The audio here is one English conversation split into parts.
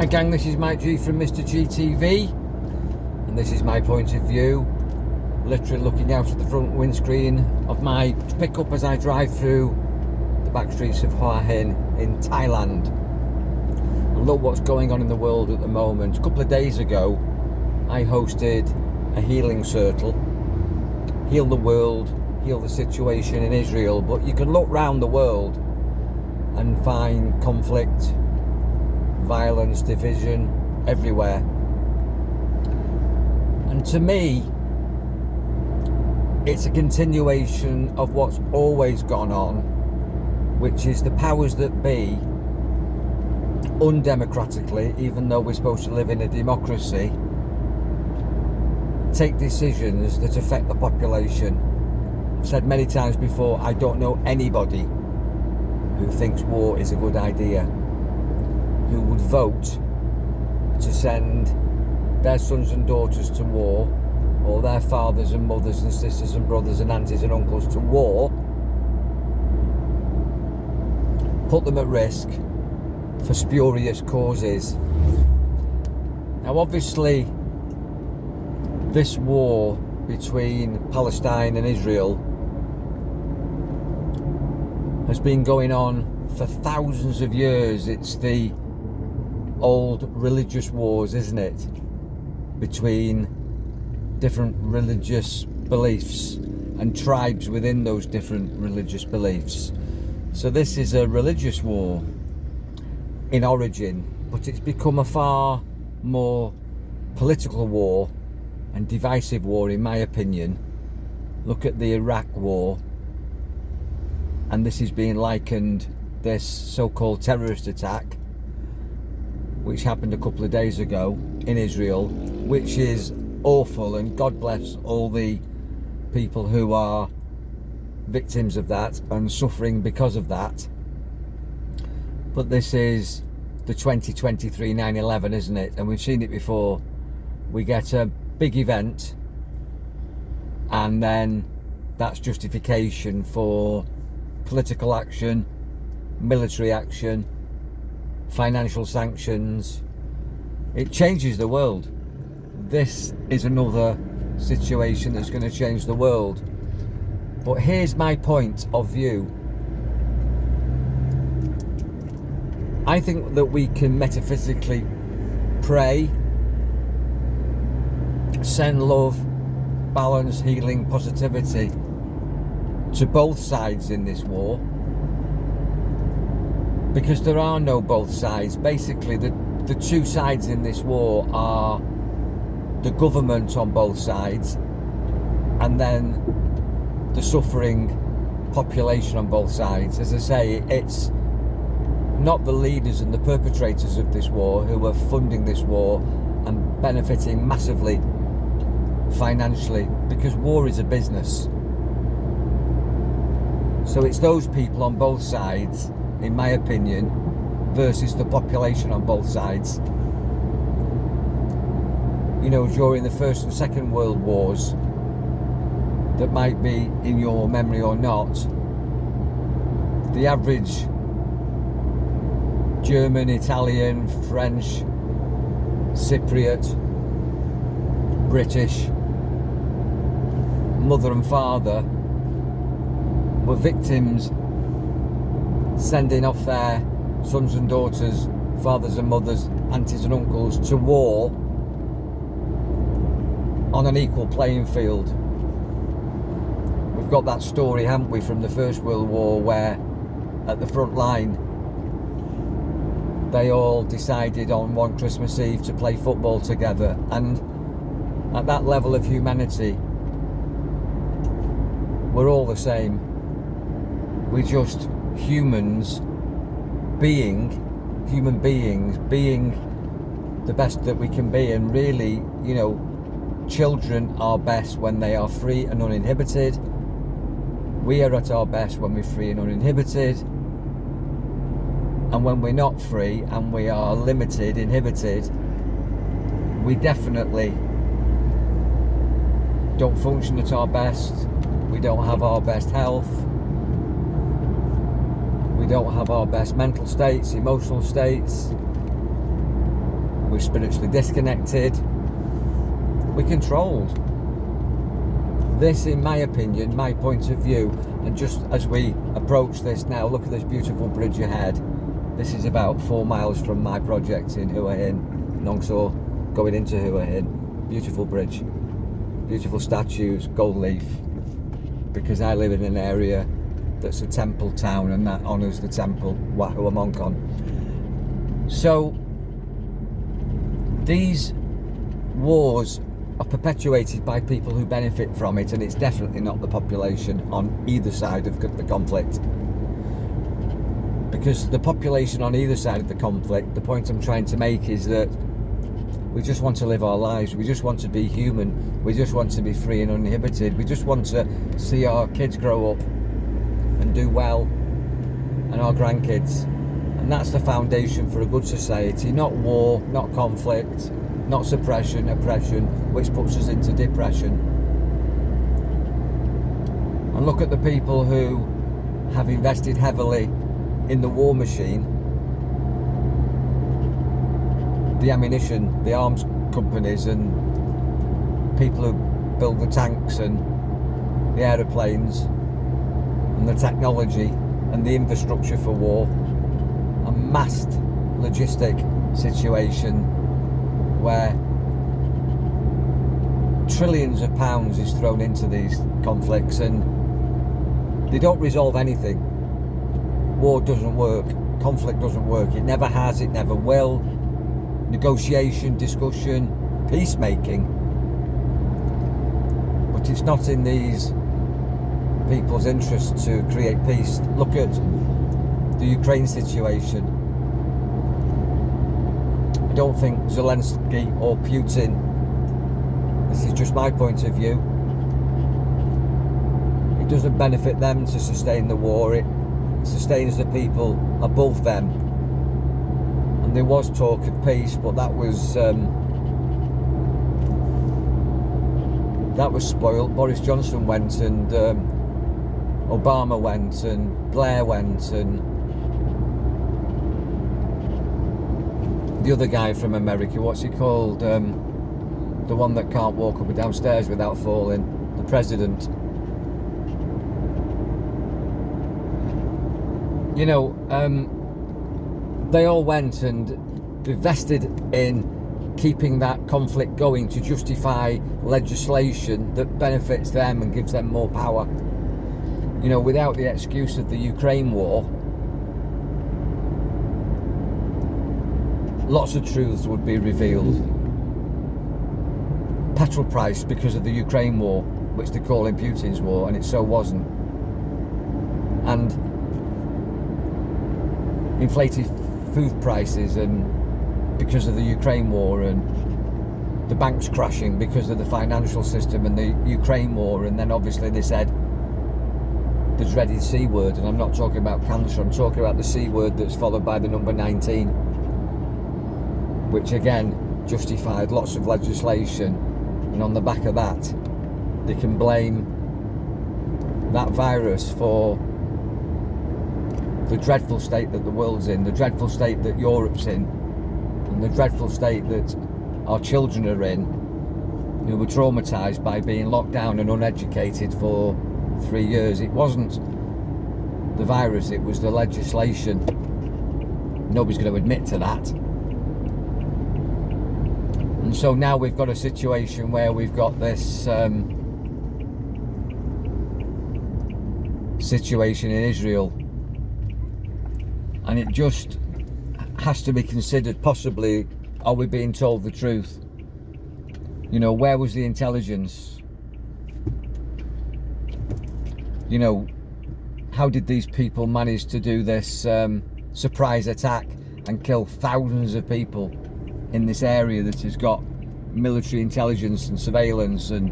gang, this is Mike G from Mr. GTV, and this is my point of view, literally looking out at the front windscreen of my pickup as I drive through the back streets of Hua Hin in Thailand. And look what's going on in the world at the moment. A couple of days ago I hosted a healing circle, heal the world, heal the situation in Israel, but you can look round the world and find conflict, violence, division everywhere. And to me, it's a continuation of what's always gone on, which is the powers that be, undemocratically, even though we're supposed to live in a democracy, take decisions that affect the population. I've said many times before, I don't know anybody who thinks war is a good idea, who would vote to send their sons and daughters to war, or their fathers and mothers and sisters and brothers and aunties and uncles to war, put them at risk for spurious causes. Now obviously this war between Palestine and Israel has been going on for thousands of years. It's the old religious wars, isn't it? Between different religious beliefs and tribes within those different religious beliefs. So this is a religious war in origin, but it's become a far more political war and divisive war, in my opinion. Look at the Iraq war, and this is being likened, this so-called terrorist attack, which happened a couple of days ago in Israel, which is awful, and God bless all the people who are victims of that and suffering because of that. But this is the 2023 9/11, isn't it? And we've seen it before. We get a big event and then that's justification for political action, military action, financial sanctions. It changes the world. This is another situation that's going to change the world. But here's my point of view. I think that we can metaphysically pray, send love, balance, healing, positivity to both sides in this war, because there are no both sides. Basically the two sides in this war are the government on both sides and then the suffering population on both sides. As I say, it's not the leaders and the perpetrators of this war who are funding this war and benefiting massively financially, because war is a business. So it's those people on both sides, in my opinion, versus the population on both sides. You know, during the First and Second World Wars, that might be in your memory or not, the average German, Italian, French, Cypriot, British mother and father were victims, sending off their sons and daughters, fathers and mothers, aunties and uncles to war on an equal playing field. We've got that story, haven't we, from the First World War, where at the front line they all decided on one Christmas Eve to play football together. And at that level of humanity, we're all the same. We're just humans being human beings, being the best that we can be. And really, you know, children are best when they are free and uninhibited. We are at our best when we're free and uninhibited. And when we're not free and we are limited, inhibited, we definitely don't function at our best. We don't have our best health. We don't have our best mental states, emotional states. we're spiritually disconnected, we're controlled. This, in my opinion, my point of view, and just as we approach this now, look at this beautiful bridge ahead. This is about 4 miles from my project in Hua Hin, Nong So, going into Hua Hin. Beautiful bridge, beautiful statues, gold leaf, because I live in an area that's a temple town, and that honours the temple, Wat Hua Mongkon. So these wars are perpetuated by people who benefit from it, and it's definitely not the population on either side of the conflict. Because the population on either side of the conflict, the point I'm trying to make is that we just want to live our lives, we just want to be human, we just want to be free and uninhibited, we just want to see our kids grow up and do well, and our grandkids. And that's the foundation for a good society, not war, not conflict, not suppression, oppression, which puts us into depression. And look at the people who have invested heavily in the war machine, the ammunition, the arms companies, and people who build the tanks and the aeroplanes and the technology and the infrastructure for war. A massed logistic situation where trillions of pounds is thrown into these conflicts, and they don't resolve anything. War doesn't work, conflict doesn't work, it never has, it never will. Negotiation, discussion, peacemaking, but it's not in these people's interest to create peace. Look at the Ukraine situation. I don't think Zelensky or Putin, this is just my point of view, it doesn't benefit them to sustain the war, it sustains the people above them. And there was talk of peace, but that was spoiled. Boris Johnson went, and Obama went, and Blair went, and the other guy from America, what's he called? The one that can't walk up and down stairs without falling, the president. You know, they all went and invested in keeping that conflict going to justify legislation that benefits them and gives them more power. You know, without the excuse of the Ukraine war, lots of truths would be revealed. Petrol price because of the Ukraine war, which they're calling Putin's war, and it so wasn't. And inflated food prices, and because of the Ukraine war, and the banks crashing because of the financial system and the Ukraine war. And then obviously they said the dreaded C word, and I'm not talking about cancer, I'm talking about the C word that's followed by the number 19, which again justified lots of legislation. And on the back of that, they can blame that virus for the dreadful state that the world's in, the dreadful state that Europe's in, and the dreadful state that our children are in, who were traumatised by being locked down and uneducated for 3 years. It wasn't the virus, it was the legislation. Nobody's going to admit to that. And so now we've got a situation where we've got this situation in Israel, and it just has to be considered. Possibly, are we being told the truth? You know, where was the intelligence? You know, how did these people manage to do this surprise attack and kill thousands of people in this area that has got military intelligence and surveillance? And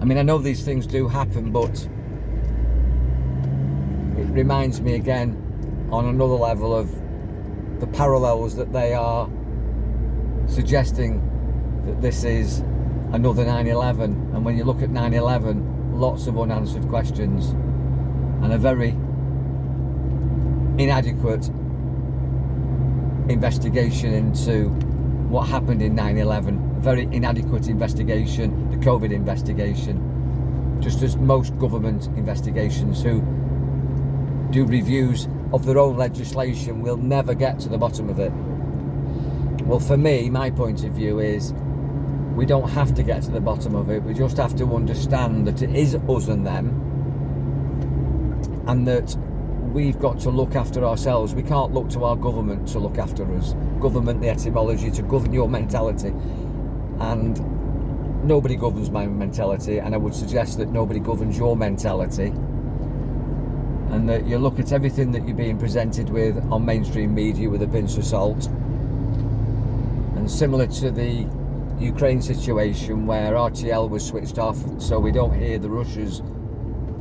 I mean, I know these things do happen, but it reminds me again on another level of the parallels that they are suggesting, that this is another 9/11. And when you look at 9/11, lots of unanswered questions and a very inadequate investigation into what happened in 9/11, a very inadequate investigation, the COVID investigation, just as most government investigations who do reviews of their own legislation will never get to the bottom of it. Well, for me, my point of view is we don't have to get to the bottom of it. We just have to understand that it is us and them, and that we've got to look after ourselves. We can't look to our government to look after us. Government, the etymology, to govern your mentality. And nobody governs my mentality, and I would suggest that nobody governs your mentality. And that you look at everything that you're being presented with on mainstream media with a pinch of salt. And similar to the Ukraine situation where RTL was switched off so we don't hear the Russia's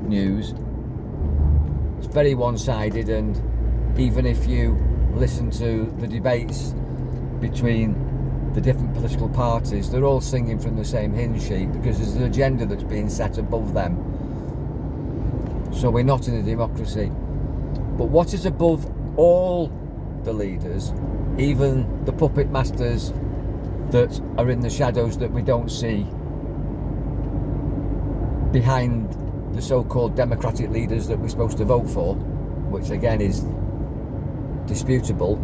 news, it's very one-sided, and even if you listen to the debates between the different political parties, they're all singing from the same hymn sheet because there's an agenda that's being set above them. So we're not in a democracy. But what is above all the leaders, even the puppet masters that are in the shadows that we don't see behind the so-called democratic leaders that we're supposed to vote for, which again is disputable,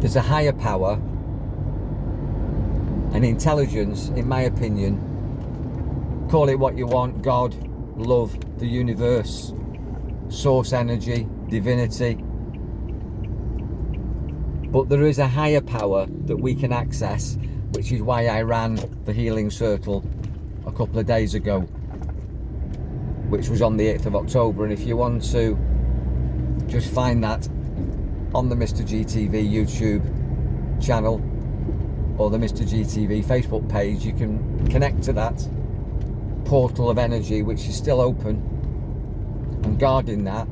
there's a higher power, an intelligence, in my opinion, call it what you want, God, love, the universe, source energy, divinity, but there is a higher power that we can access, which is why I ran the Healing Circle a couple of days ago, which was on the 8th of October. And if you want to just find that on the Mr. GTV YouTube channel or the Mr. GTV Facebook page, you can connect to that portal of energy, which is still open, and guarding that,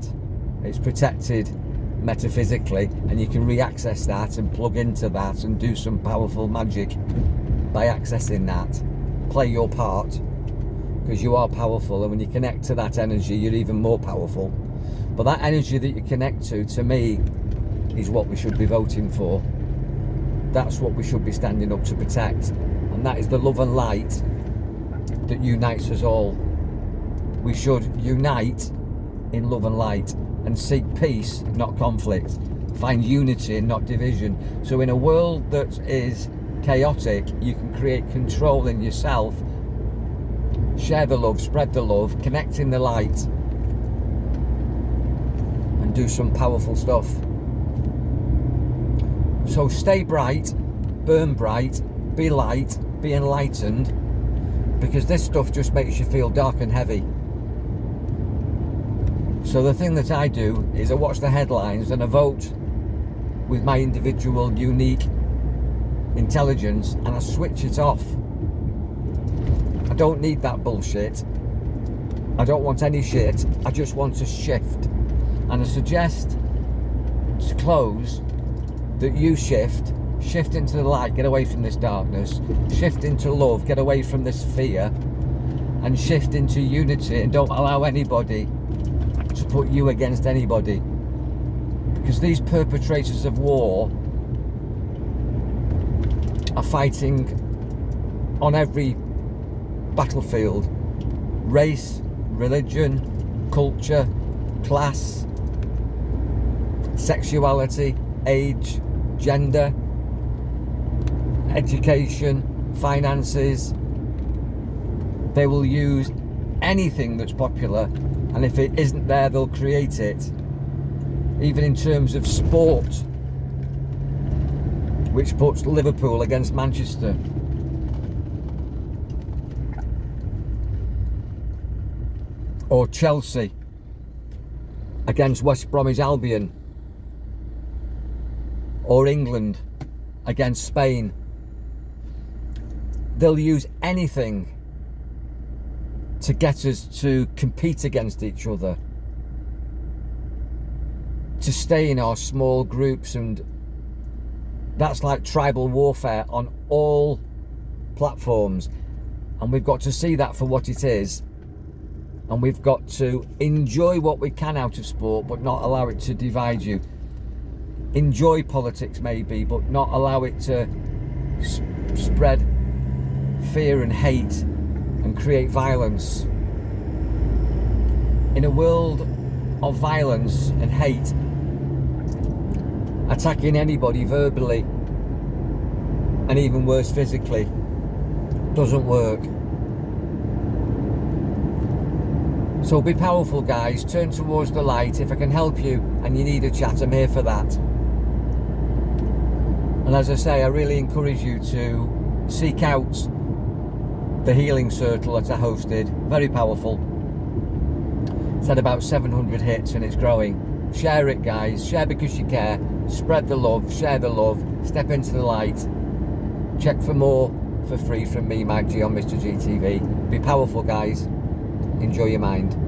it's protected metaphysically, and you can re-access that and plug into that and do some powerful magic by accessing that. Play your part, because you are powerful, and when you connect to that energy, you're even more powerful. But that energy that you connect to me, is what we should be voting for. That's what we should be standing up to protect, and that is the love and light that unites us all. We should unite in love and light and seek peace, not conflict. Find unity and not division. So in a world that is chaotic, you can create control in yourself, share the love, spread the love, connect in the light, and do some powerful stuff. So stay bright, burn bright, be light, be enlightened, because this stuff just makes you feel dark and heavy. So the thing that I do is I watch the headlines and I vote with my individual unique intelligence, and I switch it off. I don't need that bullshit. I don't want any shit. I just want to shift. And I suggest to close that you shift into the light, get away from this darkness, shift into love, get away from this fear, and shift into unity, and don't allow anybody to put you against anybody, because these perpetrators of war are fighting on every battlefield: race, religion, culture, class, sexuality, age, gender, education, finances. They will use anything that's popular, and if it isn't there, they'll create it. Even in terms of sport, which puts Liverpool against Manchester. Or Chelsea against West Bromwich Albion. Or England against Spain. They'll use anything to get us to compete against each other, to stay in our small groups, and that's like tribal warfare on all platforms. And we've got to see that for what it is, and we've got to enjoy what we can out of sport, but not allow it to divide you. enjoy politics maybe, but not allow it to spread fear and hate and create violence. In a world of violence and hate, attacking anybody verbally and even worse physically doesn't work. So be powerful, guys. Turn towards the light. If I can help you and you need a chat, I'm here for that. And as I say, I really encourage you to seek out the healing circle that I hosted. Very powerful. It's had about 700 hits and it's growing. Share it, guys. Share because you care. Spread the love. Share the love. Step into the light. Check for more for free from me, Mike G, on Mr. GTV. Be powerful, guys. Enjoy your mind.